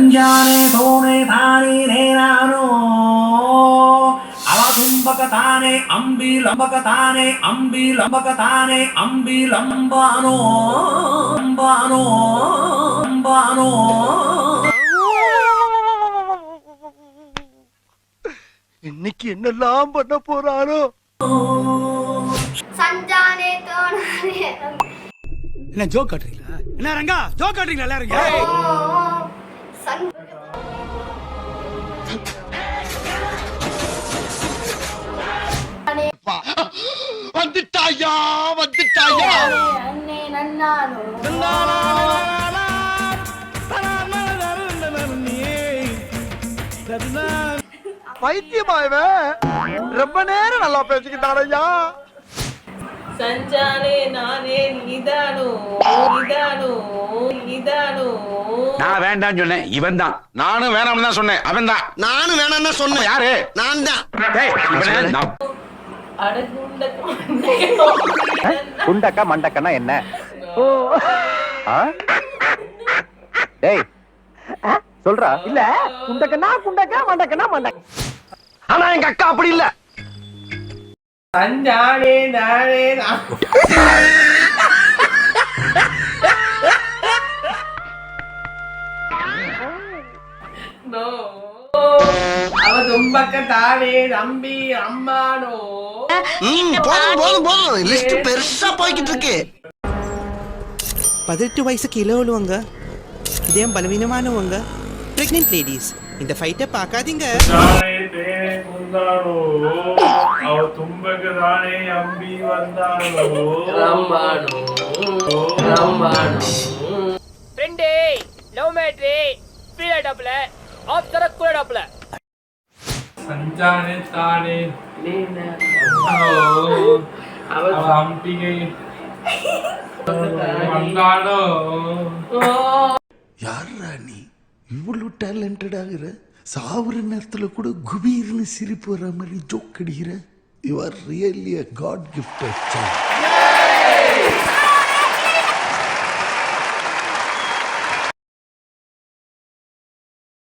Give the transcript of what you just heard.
ಸಂಜಾನೆ ತೋಣೆ ತಾನೆ ನೇನಾನೋ ಅವ ತುಂಬಕ ತಾನೆ ಅಂಬಿ ಲಂಬಕ ತಾನೆ ಅಂಬಿ ಲಂಬಕ ತಾನೆ ಅಂಬಿ ಲಂಬಾನೋ ಅಂಬಾನೋ ಅಂಬಾನೋ இன்னைக்கு என்னெல்லாம் பண்ண போறாரோ. சஞ்சானே தோணானே என்ன ஜோக் காட்டுறீங்களா? என்ன ரங்கா ஜோக் காட்டுறீங்களா எல்லாரும்? வந்துட்டாயா வந்துட்டாயா. அண்ணே நன்னானோ பைத்தியமா இவன் ரொம்ப நேரம் நல்லா பேசிக்கிட்டாரையா. சஞ்சானே நானே நீதானோ நீதானோ நீதானோ. நான் வேண்டாம்னு சொன்னேன், இவன் தான். நானும் வேணாம்னு தான் சொன்னேன், அவன் தான். நானும் வேணாம்னு சொன்னேன். யாரு? நான் தான். குண்டக்கா மண்டக்கன்னா என்ன? டேய் சொல்றா. இல்ல குண்டக்கனா குண்டக்கா மண்டக்கனா மண்டக்க. ஆனா எங்க அக்கா அப்படி இல்ல. சஞ்சானே நானே அவ தும்பக்க தானே நம்பி அம்மானோ. போதும் போதும் போதும். லிஸ்ட் பெருசா போய்கிட்டு இருக்கு. 18 வயசுக்கு இள உள்ளவங்க, இதயம் பலவீனமானவங்க, பிரெக்னென்ட் லேடிஸ் இந்த ஃபைட்டை பார்க்காதீங்க. அவ தும்பக்கு தானே அம்பி வந்தானோ ரம்பானோ ரம்பானோ. ஃப்ரெண்டே லவ் மேட்ரே ஃபீல் ஆஃப் தர கூடாப்ல. ಸಂಜಾನೆ ತಾನೆ அவ ಹಂಪಿಗೆ வந்தானோ. யாரா நீ இவ்வளவு டேலண்டட் ஆகுற? சாவுற நேரத்துல கூட குபீர்னு சிரிப்பு வர மாதிரி ஜோக் அடிக்கிற. You are really a God gifted child.